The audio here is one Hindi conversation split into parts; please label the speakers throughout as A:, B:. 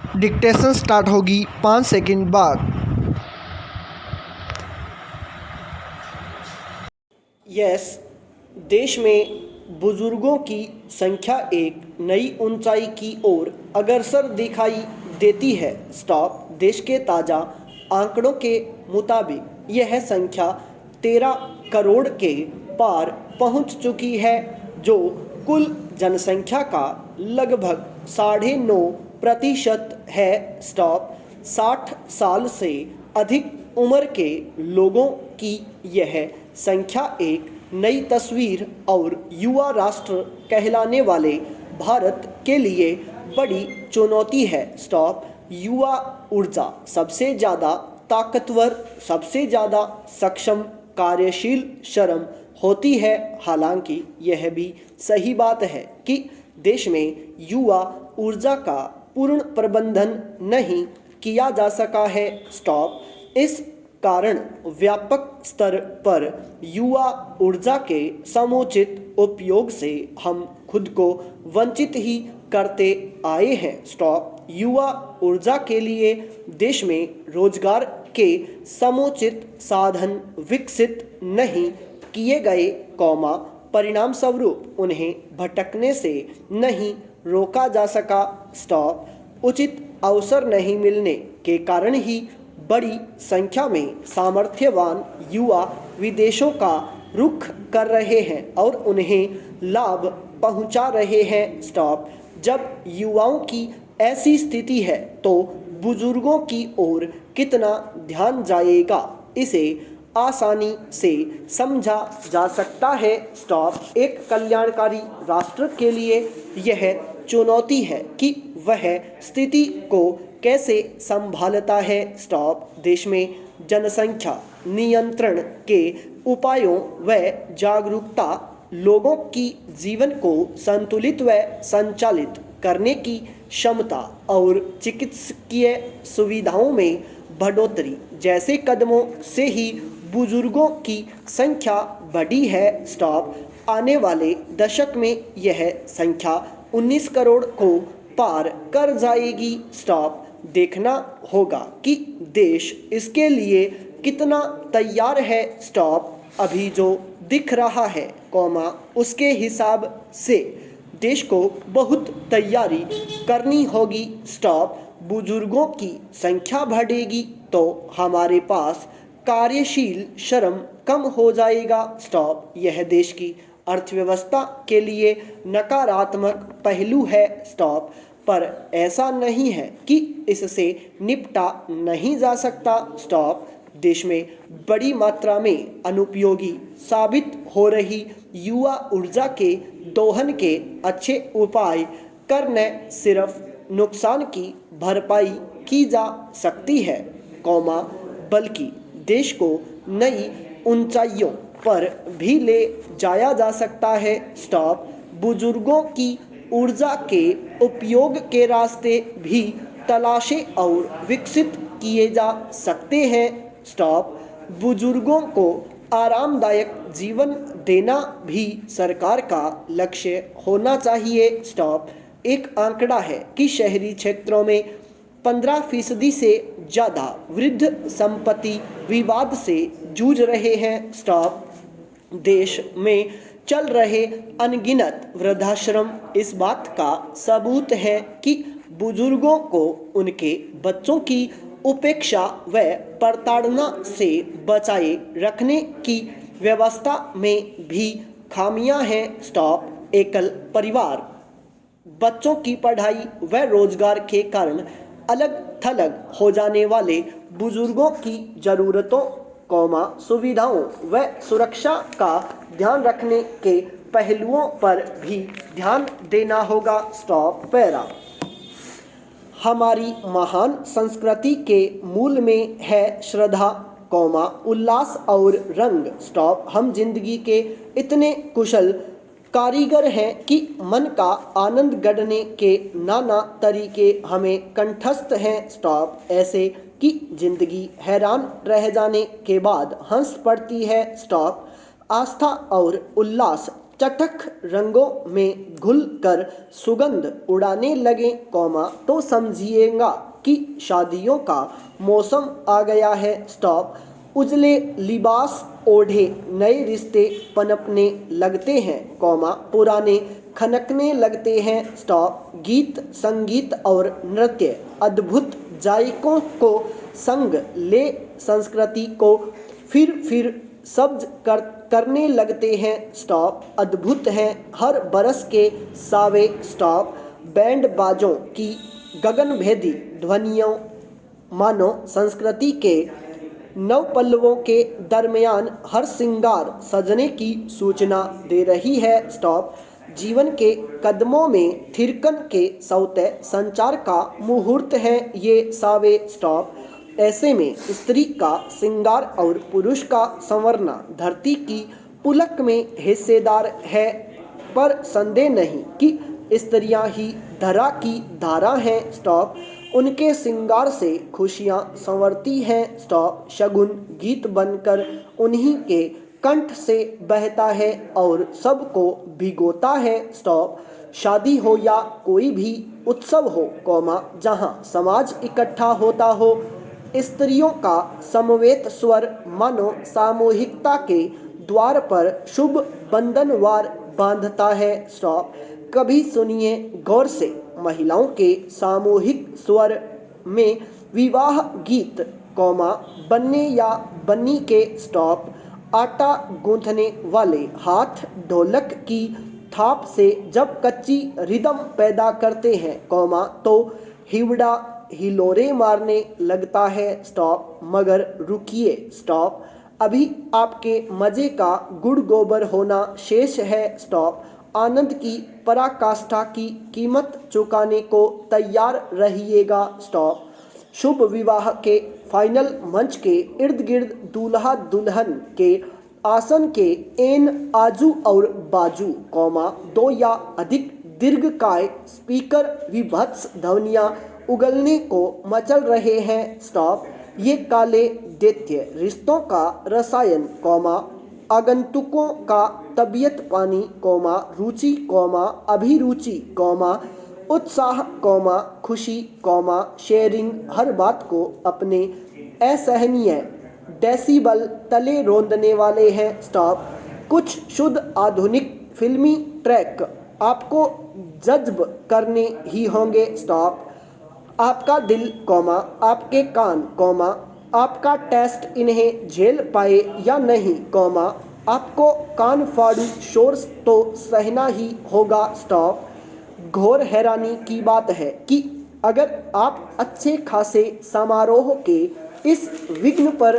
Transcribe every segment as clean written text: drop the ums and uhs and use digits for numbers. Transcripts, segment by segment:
A: डिक्टेशन स्टार्ट होगी 5 सेकंड बाद।
B: यस, देश में बुजुर्गों की संख्या एक नई ऊंचाई की ओर अग्रसर दिखाई देती है। स्टॉप। देश के ताज़ा आंकड़ों के मुताबिक यह संख्या 13 करोड़ के पार पहुंच चुकी है, जो कुल जनसंख्या का लगभग 9.5% है। स्टॉप। 60 साल से अधिक उम्र के लोगों की यह संख्या एक नई तस्वीर और युवा राष्ट्र कहलाने वाले भारत के लिए बड़ी चुनौती है। स्टॉप। युवा ऊर्जा सबसे ज़्यादा ताकतवर, सबसे ज़्यादा सक्षम, कार्यशील श्रम होती है। हालांकि यह भी सही बात है कि देश में युवा ऊर्जा का पूर्ण प्रबंधन नहीं किया जा सका है। स्टॉप। इस कारण व्यापक स्तर पर युवा ऊर्जा के समुचित उपयोग से हम खुद को वंचित ही करते आए हैं। स्टॉप। युवा ऊर्जा के लिए देश में रोजगार के समुचित साधन विकसित नहीं किए गए, परिणाम स्वरूप उन्हें भटकने से नहीं रोका जा सका। स्टॉप। उचित अवसर नहीं मिलने के कारण ही बड़ी संख्या में सामर्थ्यवान युवा विदेशों का रुख कर रहे हैं और उन्हें लाभ पहुंचा रहे हैं। स्टॉप। जब युवाओं की ऐसी स्थिति है तो बुजुर्गों की ओर कितना ध्यान जाएगा, इसे आसानी से समझा जा सकता है। स्टॉप। एक कल्याणकारी राष्ट्र के लिए यह चुनौती है कि वह स्थिति को कैसे संभालता है। स्टॉप। देश में जनसंख्या नियंत्रण के उपायों व जागरूकता, लोगों की जीवन को संतुलित व संचालित करने की क्षमता और चिकित्सकीय सुविधाओं में बढ़ोतरी जैसे कदमों से ही बुजुर्गों की संख्या बढ़ी है। स्टॉप। आने वाले दशक में यह संख्या 19 करोड़ को पार कर जाएगी। स्टॉप। देखना होगा कि देश इसके लिए कितना तैयार है। स्टॉप। अभी जो दिख रहा है, उसके हिसाब से देश को बहुत तैयारी करनी होगी। स्टॉप। बुजुर्गों की संख्या बढ़ेगी तो हमारे पास कार्यशील श्रम कम हो जाएगा। स्टॉप। यह देश की अर्थव्यवस्था के लिए नकारात्मक पहलू है। स्टॉप। पर ऐसा नहीं है कि इससे निपटा नहीं जा सकता। स्टॉप। देश में बड़ी मात्रा में अनुपयोगी साबित हो रही युवा ऊर्जा के दोहन के अच्छे उपाय करने सिर्फ नुकसान की भरपाई की जा सकती है, बल्कि देश को नई ऊंचाइयों पर भी ले जाया जा सकता है। स्टॉप। बुजुर्गों की ऊर्जा के उपयोग के रास्ते भी तलाशे और विकसित किए जा सकते हैं। स्टॉप। बुजुर्गों को आरामदायक जीवन देना भी सरकार का लक्ष्य होना चाहिए। स्टॉप। एक आंकड़ा है कि शहरी क्षेत्रों में 15% से ज़्यादा वृद्ध संपत्ति विवाद से जूझ रहे हैं। स्टॉप। देश में चल रहे अनगिनत वृद्धाश्रम इस बात का सबूत है कि बुजुर्गों को उनके बच्चों की उपेक्षा व प्रताड़ना से बचाए रखने की व्यवस्था में भी खामियां हैं। स्टॉप। एकल परिवार, बच्चों की पढ़ाई व रोजगार के कारण अलग थलग हो जाने वाले बुजुर्गों की ज़रूरतों, सुविधाओं व सुरक्षा का ध्यान रखने के पहलुओं पर भी ध्यान देना होगा। स्टॉप। पैरा। हमारी महान संस्कृति के मूल में है श्रद्धा, उल्लास और रंग। स्टॉप। हम जिंदगी के इतने कुशल कारीगर हैं कि मन का आनंद गढ़ने के नाना तरीके हमें कंठस्थ हैं। स्टॉप। ऐसे कि जिंदगी हैरान रह जाने के बाद हंस पड़ती है। स्टॉप। आस्था और उल्लास चटख रंगों में घुलकर सुगंध उड़ाने लगे, तो समझिएगा कि शादियों का मौसम आ गया है, स्टॉप। उजले लिबास ओढ़े नए रिश्ते पनपने लगते हैं, पुराने खनकने लगते हैं, स्टॉप। गीत, संगीत और नृत्य अद्भुत जायकों को संग ले संस्कृति को फिर सब्ज करने लगते हैं, स्टॉप। अद्भुत हैं हर बरस के सावे, स्टॉप। बैंड बाजों की गगनभेदी ध्वनियों मानो संस्कृति के नव पल्लवों के दरमियान हर सिंगार सजने की सूचना दे रही है, स्टॉप। जीवन के कदमों में थिरकन के सौते संचार का मुहूर्त है ये सावे, स्टॉप। ऐसे में स्त्री का सिंगार और पुरुष का संवरना धरती की पुलक में हिस्सेदार है, पर संदेह नहीं कि स्त्रियां ही धरा की धारा हैं, स्टॉप। उनके सिंगार से खुशियां संवरती हैं, स्टॉप। शगुन गीत बनकर उन्हीं के कंठ से बहता है और सबको भिगोता है, स्टॉप। शादी हो या कोई भी उत्सव हो, जहां समाज इकट्ठा होता हो, स्त्रियों का समवेत स्वर मानो सामूहिकता के द्वार पर शुभ बंधनवार बांधता है, स्टॉप। कभी सुनिए गौर से महिलाओं के सामूहिक स्वर में विवाह गीत, बनने या बन्नी के, स्टॉप। आटा गूंथने वाले हाथ ढोलक की थाप से जब कच्ची रिदम पैदा करते हैं, तो हिवड़ा हिलोरे मारने लगता है, स्टॉप। मगर रुकिए, स्टॉप। अभी आपके मजे का गुड़ गोबर होना शेष है, स्टॉप। आनंद की पराकाष्ठा की कीमत चुकाने को तैयार रहिएगा, स्टॉप। शुभ विवाह के फाइनल मंच के इर्द गिर्द दूल्हा दुल्हन के आसन के एन आजू और बाजू, दो या अधिक दीर्घकाय स्पीकर विभत्स ध्वनियां उगलने को मचल रहे हैं, स्टॉप। ये काले दैत्य रिश्तों का रसायन, आगंतुकों का तबीयत पानी, रुचि, अभिरुचि, उत्साह, खुशी, शेयरिंग, हर बात को अपने असहनीय डेसिबल तले रोंदने वाले हैं, स्टॉप। कुछ शुद्ध आधुनिक फिल्मी ट्रैक आपको जज्ब करने ही होंगे, स्टॉप। आपका दिल, आपके कान, आपका टेस्ट इन्हें झेल पाए या नहीं, आपको कान फाड़ू शोर तो सहना ही होगा, स्टॉप। घोर हैरानी की बात है कि अगर आप अच्छे खासे समारोह के इस विघ्न पर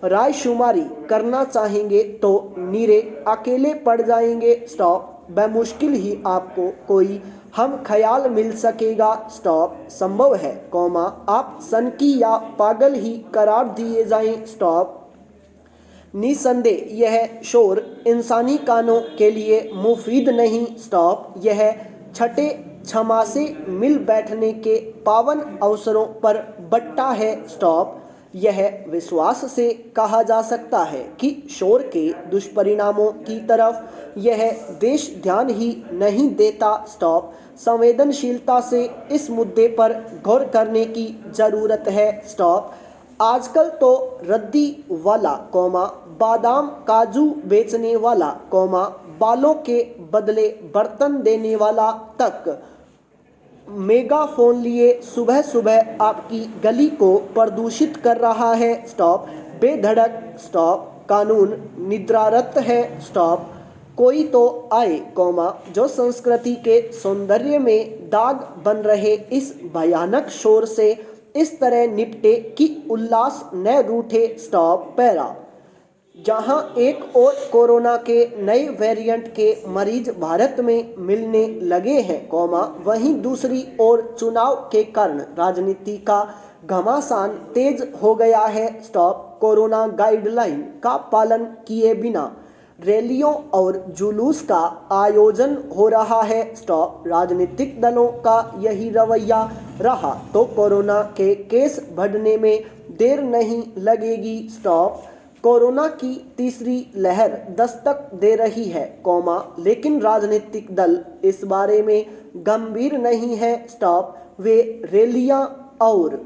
B: रायशुमारी करना चाहेंगे तो नीरे अकेले पड़ जाएंगे, स्टॉप। बेमुश्किल ही आपको कोई हम ख्याल मिल सकेगा, स्टॉप। संभव है, आप सनकी या पागल ही करार दिए जाएं, स्टॉप। निसंदेह यह शोर इंसानी कानों के लिए मुफीद नहीं, स्टॉप। यह छठे क्षमा से मिल बैठने के पावन अवसरों पर बट्टा है, स्टॉप। यह विश्वास से कहा जा सकता है कि शोर के दुष्परिणामों की तरफ यह देश ध्यान ही नहीं देता, स्टॉप। संवेदनशीलता से इस मुद्दे पर गौर करने की ज़रूरत है, स्टॉप। आजकल तो रद्दी वाला, बादाम काजू बेचने वाला, बालों के बदले बर्तन देने वाला तक मेगाफोन लिए सुबह सुबह आपकी गली को प्रदूषित कर रहा है, स्टॉप। बेधड़क, स्टॉप। कानून निद्रारत है, स्टॉप। कोई तो आए, जो संस्कृति के सौंदर्य में दाग बन रहे इस भयानक शोर से इस तरह निपटे कि उल्लास न रूठे, स्टॉप। पैरा। जहां एक और कोरोना के नए वेरिएंट के मरीज भारत में मिलने लगे हैं, वहीं दूसरी ओर चुनाव के कारण राजनीति का घमासान तेज हो गया है, स्टॉप। कोरोना गाइडलाइन का पालन किए बिना रैलियों और जुलूस का आयोजन हो रहा है, स्टॉप। राजनीतिक दलों का यही रवैया रहा तो कोरोना के केस बढ़ने में देर नहीं लगेगी, स्टॉप। कोरोना की तीसरी लहर दस्तक दे रही है, लेकिन राजनीतिक दल इस बारे में गंभीर नहीं है, स्टॉप। वे रैलियां और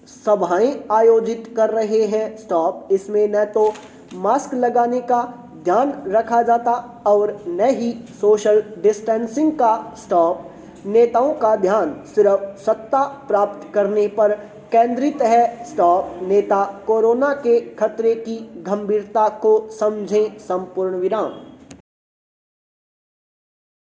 B: सभाएं आयोजित कर रहे हैं, स्टॉप। इसमें न तो मास्क लगाने का ध्यान रखा जाता और न ही सोशल डिस्टेंसिंग का, स्टॉप। नेताओं का ध्यान सिर्फ सत्ता प्राप्त करने पर केंद्रित है, स्टॉप। नेता कोरोना के खतरे की गंभीरता को समझें, संपूर्ण विराम।